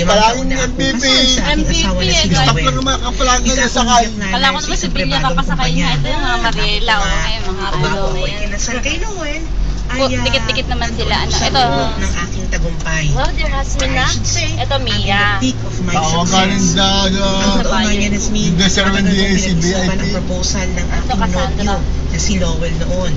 Palagi ng MVP. Stop lang naman ang palagi na sakay. Kala ko naman si Bilya papasakay niya. Ito yung mga Mariela. Ay, mga Rulo. Kinasal kay Noel. Dikit-dikit naman sila. Ito. Ng aking tagumpay. Wow, dear husband na. Ito, Mia. Oo, galing sa... Ang totoo nga yan, Asmin. Deserve din si Pinag-isipan ang proposal ng aking nobyo na si Noel noon.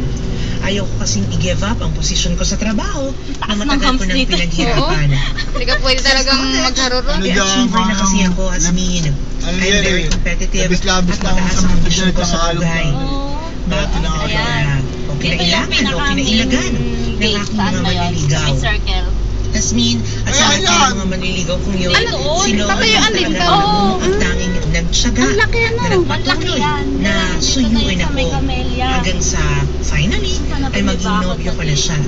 Ayaw ko kasing i-give up ang posisyon ko sa trabaho na matagal ko nang pinaghirapan. Hindi ka pwede talagang magkaroon. Achiever na kasi ako, Asmin. I'm very competitive at mataas ang posisyon ko sa buhay. O kinailangan o kinailagan ng aking mga manliligaw. Asmin, at sa aking mga manliligaw kung yun, si Noel talaga ang tanging nagtsaga na nagpatuloy na suyuin ako hanggang sa finally ay maging nobyo ko na siya.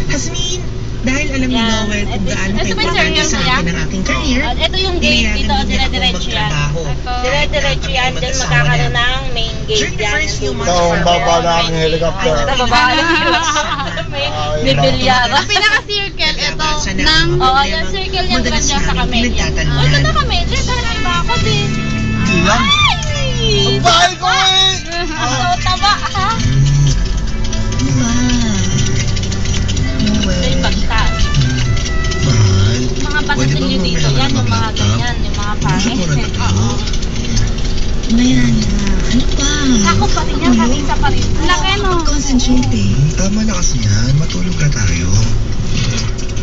Asmin, dahil alam ni Noel kung gaano kayo sa akin ang aking career, ito yung gate dito, dire-diretso yan. Dire-diretso yan, dyan magkakaroon ng main gate yan. Ito, ang baba na ang helicopter. May bilyara. Pinaka-circle ito ng... Oo, yung circle yung ganda sa Camellia. Ito na Camellia, talagang bakod eh. Hindi lang. Ang bahay ko eh! So, taba ha? Yung bagtas. Mahal, Mga pwede batas bang nyo dito, mamaya yan, yung mga mag-laptop? ganyan, yung mga pangit. Gusto mo rin ito? Mayana, ano pa? Ako pa rin yan, kanisa pa rin. Laki no? Concentrate eh. Tama na kasi yan, matulog na tayo.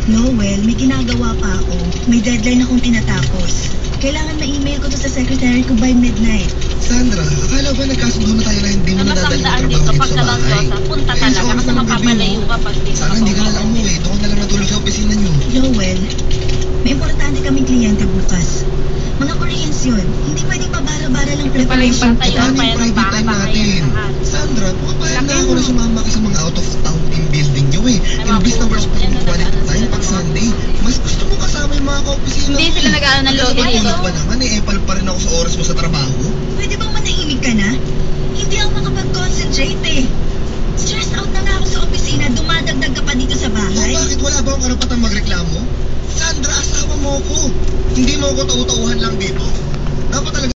Noel, may ginagawa pa ako. May deadline akong tinatapos. Kailangan ma-email ko to sa secretary ko by midnight. Sandra, akala ba nagkasundo na tayo na hindi mo nadadali ang Namasangdaan trabaho dito, dito pag sa nalang bahay? dosa, punta talaga kasi mapapalayo ka pag dito. Sana hindi ka na lang umuwi, doon na lang natulog sa opisina nyo. Noel, may importante kaming kliyente bukas. Mga Koreans yun. Hindi pwedeng pabara-bara lang preparation. Tayo Paano pa yung yan, private time natin? Sandra, pumapayag na ako na sumama ka sa mga out-of-town team building nyo eh. Imbis na we're spending quality time pag Sunday, mas gusto mo kasama yung mga ka-opisina Hindi sila nag-aaral ng lodi dito. Ano ba naman eh, epal pa rin ako sa oras mo sa trabaho? Pwede bang manahimik ka na? Hindi ako makapag-concentrate eh. Stressed out na nga ako sa opisina, dumadagdag ka pa dito sa O bahay. bakit wala ba akong karapatang magreklamo? Sandra, asawa mo ko. Hindi mo ako tau-tauhan lang dito. Dapat talaga